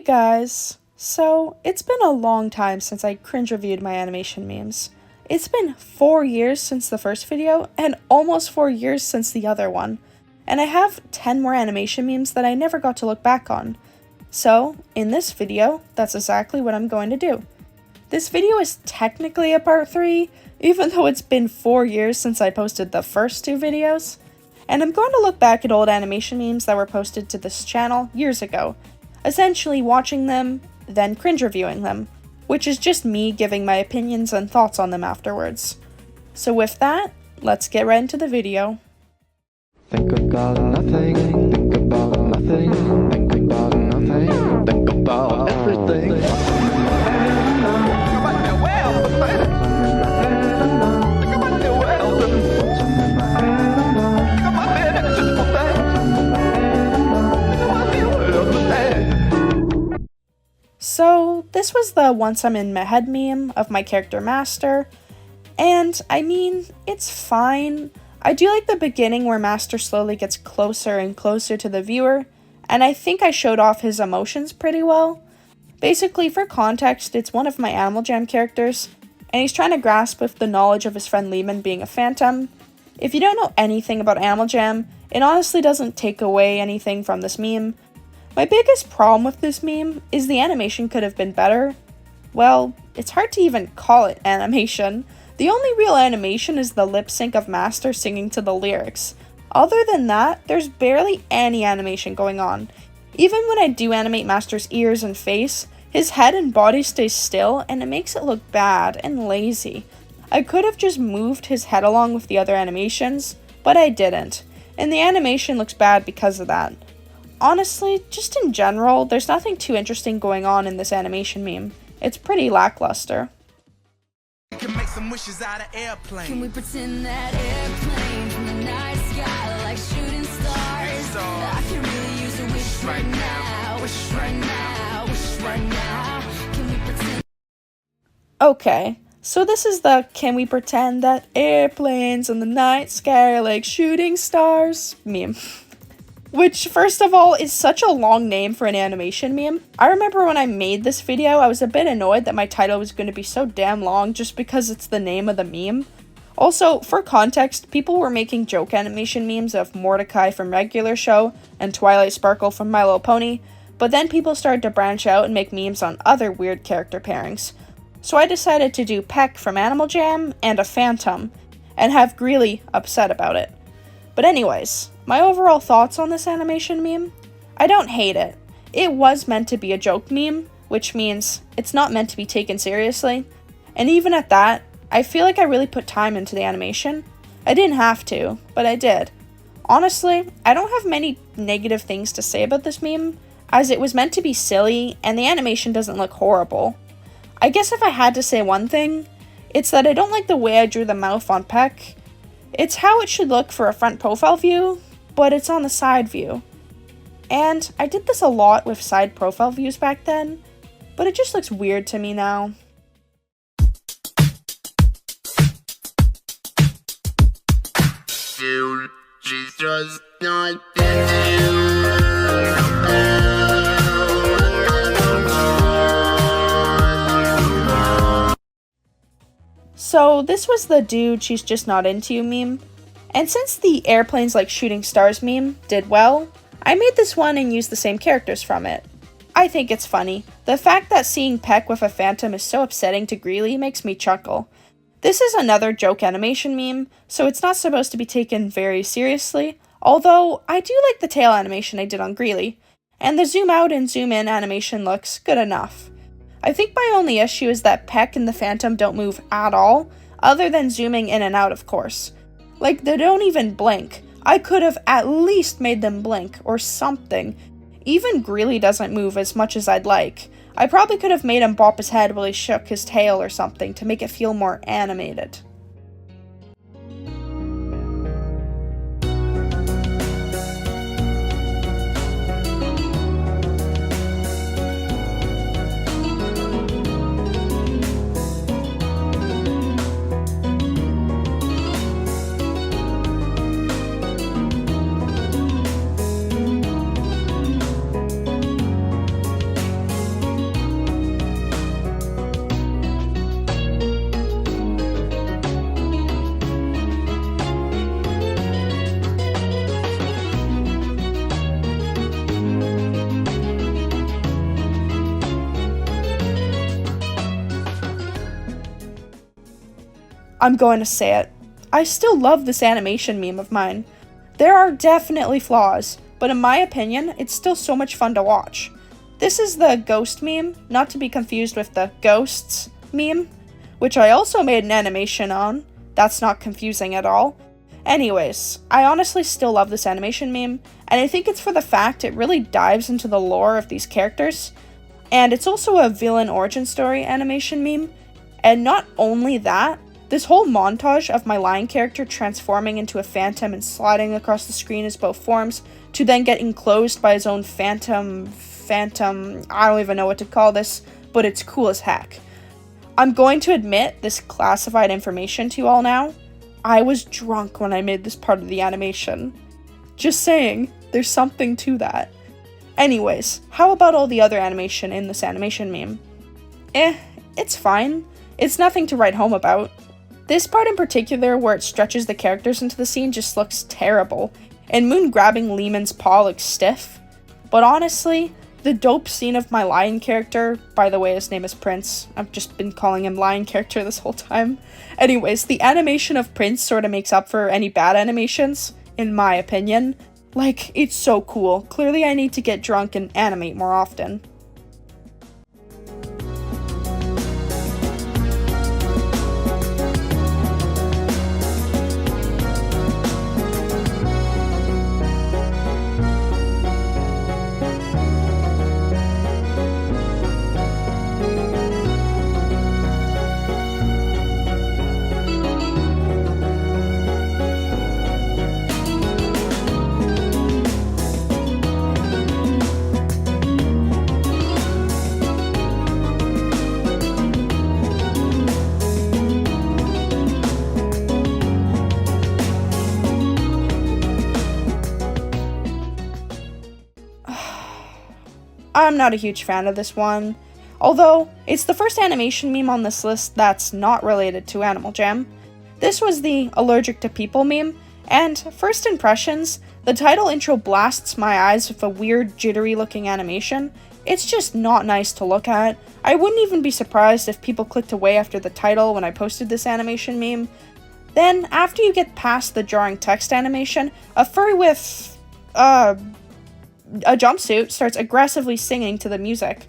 guys! So, it's been a long time since I cringe reviewed my animation memes. It's been 4 years since the first video, and almost 4 years since the other one. And I have 10 more animation memes that I never got to look back on. So, in this video, that's exactly what I'm going to do. This video is technically a part 3, even though it's been 4 years since I posted the first 2 videos. And I'm going to look back at old animation memes that were posted to this channel years ago, essentially watching them, then cringe reviewing them, which is just me giving my opinions and thoughts on them afterwards. So with that, let's get right into the video. Think about nothing, think about nothing, think about nothing, think about everything. So, this was the once I'm in my head meme of my character Master, and I mean, it's fine. I do like the beginning where Master slowly gets closer and closer to the viewer, and I think I showed off his emotions pretty well. Basically, for context, it's one of my Animal Jam characters, and he's trying to grasp with the knowledge of his friend Leamon being a phantom. If you don't know anything about Animal Jam, it honestly doesn't take away anything from this meme. My biggest problem with this meme is the animation could have been better. Well, it's hard to even call it animation. The only real animation is the lip sync of Master singing to the lyrics. Other than that, there's barely any animation going on. Even when I do animate Master's ears and face, his head and body stay still and it makes it look bad and lazy. I could have just moved his head along with the other animations, but I didn't, and the animation looks bad because of that. Honestly, just in general, there's nothing too interesting going on in this animation meme. It's pretty lackluster. Can make some wishes out of airplane. Can we pretend that airplanes in the night sky like shooting stars? I can really use a wish right now. Wish right now. Wish right now. Can we pretend? Okay, so this is the "Can we pretend that airplanes in the night sky are like shooting stars" meme. Which, first of all, is such a long name for an animation meme. I remember when I made this video, I was a bit annoyed that my title was going to be so damn long just because it's the name of the meme. Also, for context, people were making joke animation memes of Mordecai from Regular Show and Twilight Sparkle from My Little Pony, but then people started to branch out and make memes on other weird character pairings. So I decided to do Peck from Animal Jam and a Phantom, and have Greely upset about it. But anyways, my overall thoughts on this animation meme? I don't hate it. It was meant to be a joke meme, which means it's not meant to be taken seriously. And even at that, I feel like I really put time into the animation. I didn't have to, but I did. Honestly, I don't have many negative things to say about this meme, as it was meant to be silly and the animation doesn't look horrible. I guess if I had to say one thing, it's that I don't like the way I drew the mouth on Peck. It's how it should look for a front profile view, but it's on the side view. And I did this a lot with side profile views back then, but it just looks weird to me now. Dude, she's just not So this was the "dude, she's just not into you" meme. And since the airplanes like shooting stars meme did well, I made this one and used the same characters from it. I think it's funny. The fact that seeing Peck with a phantom is so upsetting to Greely makes me chuckle. This is another joke animation meme, so it's not supposed to be taken very seriously, although I do like the tail animation I did on Greely, and the zoom out and zoom in animation looks good enough. I think my only issue is that Peck and the phantom don't move at all, other than zooming in and out, of course. Like, they don't even blink. I could have at least made them blink, or something. Even Greely doesn't move as much as I'd like. I probably could have made him bop his head while he shook his tail or something to make it feel more animated. I'm going to say it. I still love this animation meme of mine. There are definitely flaws, but in my opinion, it's still so much fun to watch. This is the ghost meme, not to be confused with the ghosts meme, which I also made an animation on. That's not confusing at all. Anyways, I honestly still love this animation meme, and I think it's for the fact it really dives into the lore of these characters, and it's also a villain origin story animation meme, and not only that, this whole montage of my lion character transforming into a phantom and sliding across the screen as both forms, to then get enclosed by his own phantom, I don't even know what to call this, but it's cool as heck. I'm going to admit this classified information to you all now. I was drunk when I made this part of the animation. Just saying, there's something to that. Anyways, how about all the other animation in this animation meme? It's fine. It's nothing to write home about. This part in particular, where it stretches the characters into the scene, just looks terrible, and Moon grabbing Leamon's paw looks stiff. But honestly, the dope scene of my lion character, by the way, his name is Prince. I've just been calling him lion character this whole time. Anyways, the animation of Prince sort of makes up for any bad animations, in my opinion. Like, it's so cool. Clearly I need to get drunk and animate more often. I'm not a huge fan of this one, although it's the first animation meme on this list that's not related to Animal Jam. This was the Allergic to People meme, and first impressions, the title intro blasts my eyes with a weird jittery looking animation. It's just not nice to look at. I wouldn't even be surprised if people clicked away after the title when I posted this animation meme. Then, after you get past the jarring text animation, a furry with, a jumpsuit starts aggressively singing to the music.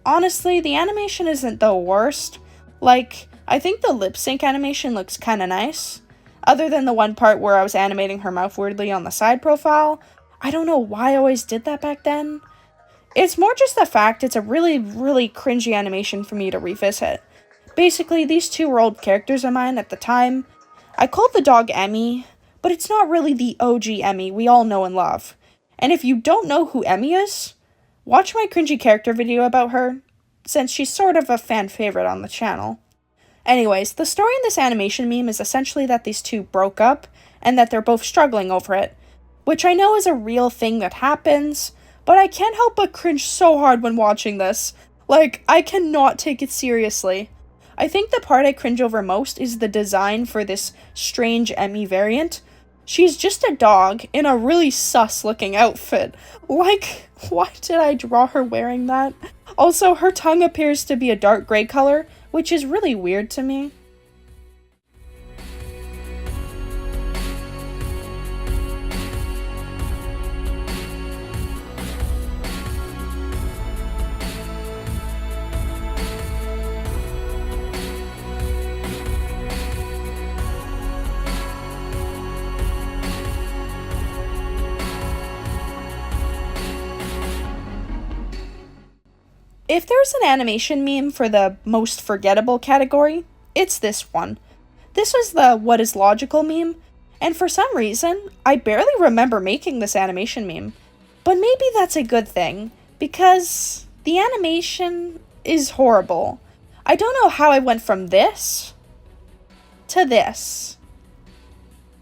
Honestly, the animation isn't the worst. Like, I think the lip sync animation looks kinda nice. Other than the one part where I was animating her mouth weirdly on the side profile. I don't know why I always did that back then. It's more just the fact it's a really, really cringy animation for me to revisit. Basically, these two were old characters of mine at the time. I called the dog Emmy, but it's not really the OG Emmy we all know and love. And if you don't know who Emmy is, watch my cringy character video about her, since she's sort of a fan favorite on the channel. Anyways, the story in this animation meme is essentially that these two broke up, and that they're both struggling over it, which I know is a real thing that happens, but I can't help but cringe so hard when watching this. Like, I cannot take it seriously. I think the part I cringe over most is the design for this strange Emmy variant. She's just a dog in a really sus-looking outfit. Like, why did I draw her wearing that? Also, her tongue appears to be a dark gray color, which is really weird to me. If there's an animation meme for the most forgettable category, it's this one. This was the What is Logical meme, and for some reason, I barely remember making this animation meme. But maybe that's a good thing, because the animation is horrible. I don't know how I went from this to this,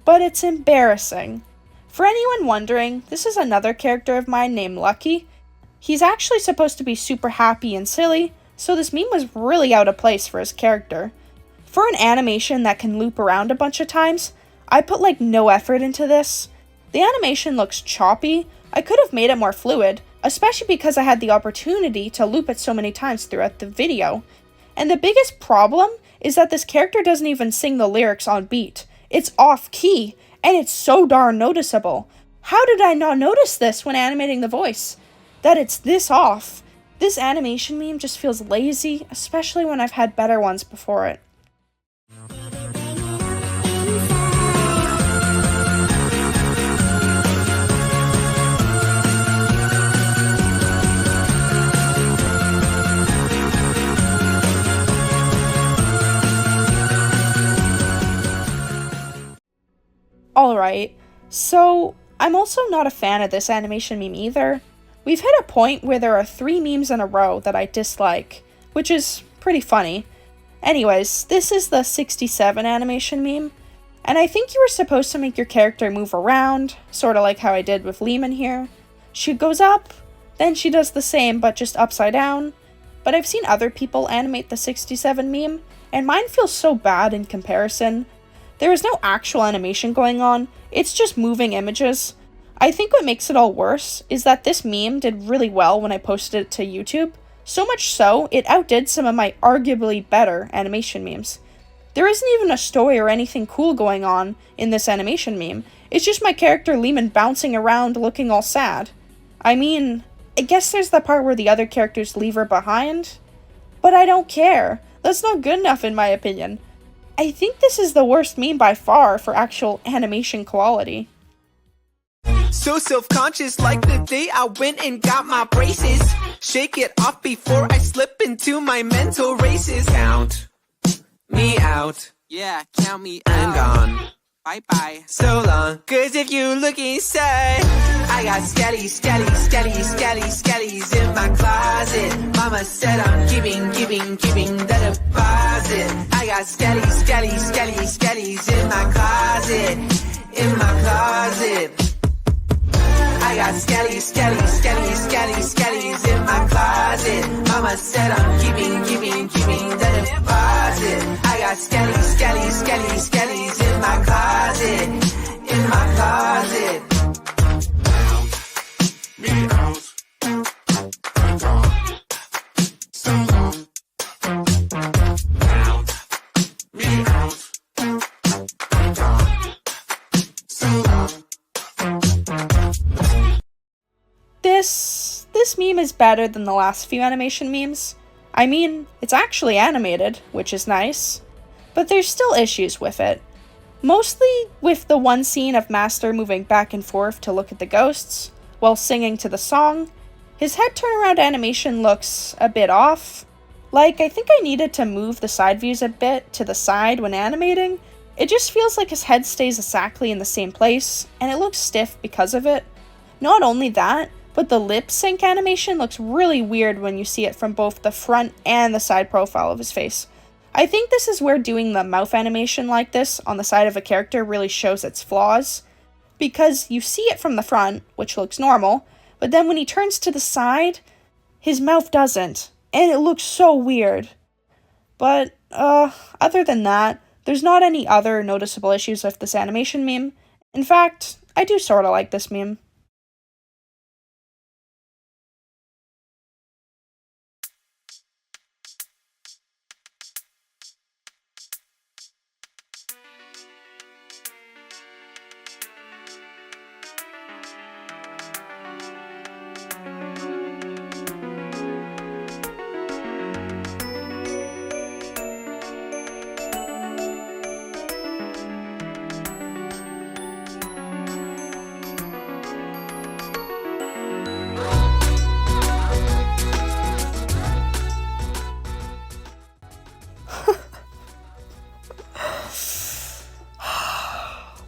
but it's embarrassing. For anyone wondering, this is another character of mine named Lucky. He's actually supposed to be super happy and silly, so this meme was really out of place for his character. For an animation that can loop around a bunch of times, I put like no effort into this. The animation looks choppy. I could have made it more fluid, especially because I had the opportunity to loop it so many times throughout the video. And the biggest problem is that this character doesn't even sing the lyrics on beat. It's off key, and it's so darn noticeable. How did I not notice this when animating the voice? That it's this off. This animation meme just feels lazy, especially when I've had better ones before it. Alright, so I'm also not a fan of this animation meme either. We've hit a point where there are 3 memes in a row that I dislike, which is pretty funny. Anyways, this is the 67 animation meme, and I think you were supposed to make your character move around, sorta like how I did with Leamon here. She goes up, then she does the same but just upside down, but I've seen other people animate the 67 meme, and mine feels so bad in comparison. There is no actual animation going on, it's just moving images. I think what makes it all worse is that this meme did really well when I posted it to YouTube, so much so it outdid some of my arguably better animation memes. There isn't even a story or anything cool going on in this animation meme, it's just my character Leamon bouncing around looking all sad. I mean, I guess there's the part where the other characters leave her behind, but I don't care. That's not good enough in my opinion. I think this is the worst meme by far for actual animation quality. So self-conscious like the day I went and got my braces. Shake it off before I slip into my mental races. Count me out. Yeah, count me out. I'm gone. Bye-bye. So long. Cause if you look inside, I got skellies in my closet. Mama said I'm giving the deposit. I got skellies in my closet. I got skellies in my closet. Mama said I'm giving the deposit. I got skellies in my closet. Me out, and on, so long. Me out, and on, so long. This meme is better than the last few animation memes. I mean, it's actually animated, which is nice, but there's still issues with it. Mostly with the one scene of Master moving back and forth to look at the ghosts, while singing to the song. His head turnaround animation looks a bit off. Like, I think I needed to move the side views a bit to the side when animating. It just feels like his head stays exactly in the same place, and it looks stiff because of it. Not only that, but the lip sync animation looks really weird when you see it from both the front and the side profile of his face. I think this is where doing the mouth animation like this on the side of a character really shows its flaws, because you see it from the front, which looks normal, but then when he turns to the side, his mouth doesn't, and it looks so weird. But, other than that, there's not any other noticeable issues with this animation meme. In fact, I do sorta like this meme.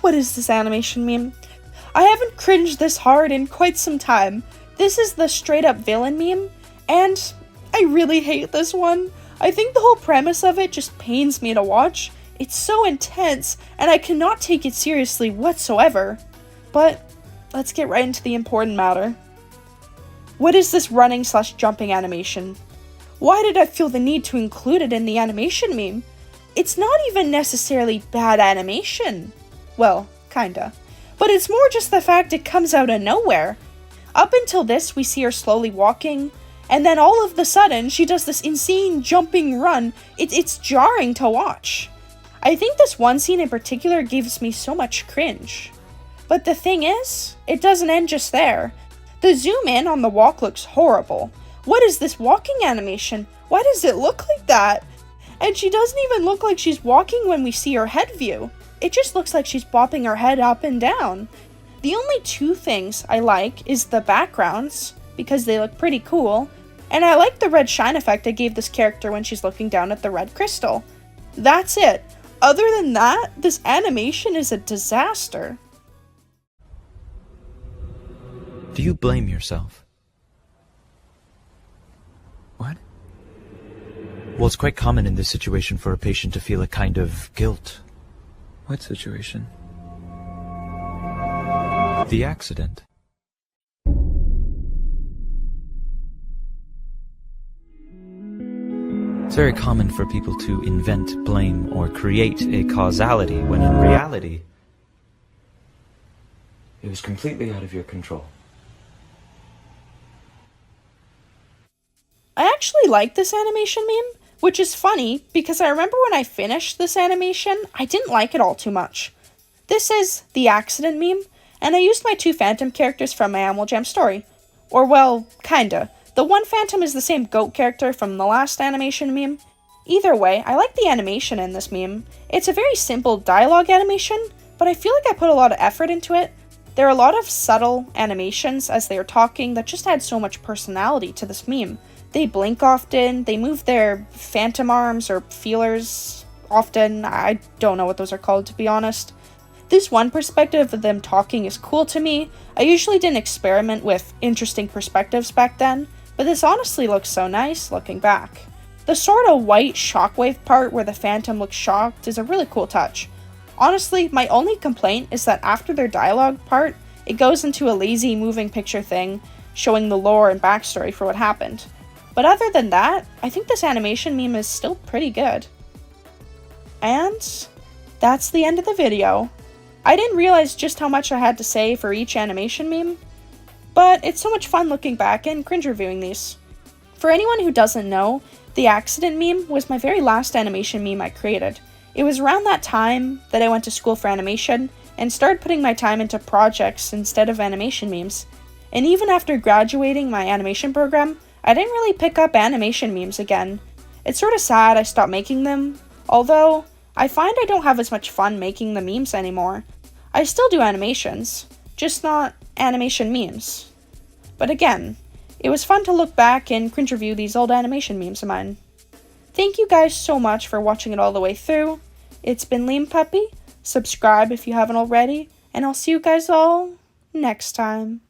What is this animation meme? I haven't cringed this hard in quite some time. This is the Straightup villain meme, and I really hate this one. I think the whole premise of it just pains me to watch. It's so intense, and I cannot take it seriously whatsoever. But let's get right into the important matter. What is this running/jumping animation? Why did I feel the need to include it in the animation meme? It's not even necessarily bad animation. Well, kinda. But it's more just the fact it comes out of nowhere. Up until this, we see her slowly walking, And then all of the sudden, she does this insane jumping run. It's jarring to watch. I think this one scene in particular gives me so much cringe. But the thing is, it doesn't end just there. The zoom in on the walk looks horrible. What is this walking animation? Why does it look like that? And she doesn't even look like she's walking when we see her head view. It just looks like she's bopping her head up and down. The only two things I like is the backgrounds, because they look pretty cool, and I like the red shine effect I gave this character when she's looking down at the red crystal. That's it. Other than that, this animation is a disaster. Do you blame yourself? What? Well, it's quite common in this situation for a patient to feel a kind of guilt. What situation? The accident. It's very common for people to invent blame or create a causality when in reality, it was completely out of your control. I actually like this animation meme, which is funny because I remember when I finished this animation, I didn't like it all too much. This is the accident meme, and I used my two Phantom characters from my Animal Jam story. Or well, kinda. The one Phantom is the same goat character from the last animation meme. Either way, I like the animation in this meme. It's a very simple dialogue animation, but I feel like I put a lot of effort into it. There are a lot of subtle animations as they are talking that just add so much personality to this meme. They blink often, they move their phantom arms or feelers often. I don't know what those are called, to be honest. This one perspective of them talking is cool to me. I usually didn't experiment with interesting perspectives back then, but this honestly looks so nice looking back. The sort of white shockwave part where the phantom looks shocked is a really cool touch. Honestly, my only complaint is that after their dialogue part, it goes into a lazy moving picture thing, showing the lore and backstory for what happened. But other than that, I think this animation meme is still pretty good. And that's the end of the video. I didn't realize just how much I had to say for each animation meme, but it's so much fun looking back and cringe reviewing these. For anyone who doesn't know, the accident meme was my very last animation meme I created. It was around that time that I went to school for animation and started putting my time into projects instead of animation memes. And even after graduating my animation program, I didn't really pick up animation memes again. It's sort of sad I stopped making them, although I find I don't have as much fun making the memes anymore. I still do animations, just not animation memes. But again, it was fun to look back and cringe review these old animation memes of mine. Thank you guys so much for watching it all the way through. It's been Leamon Puppy. Subscribe if you haven't already, and I'll see you guys all next time.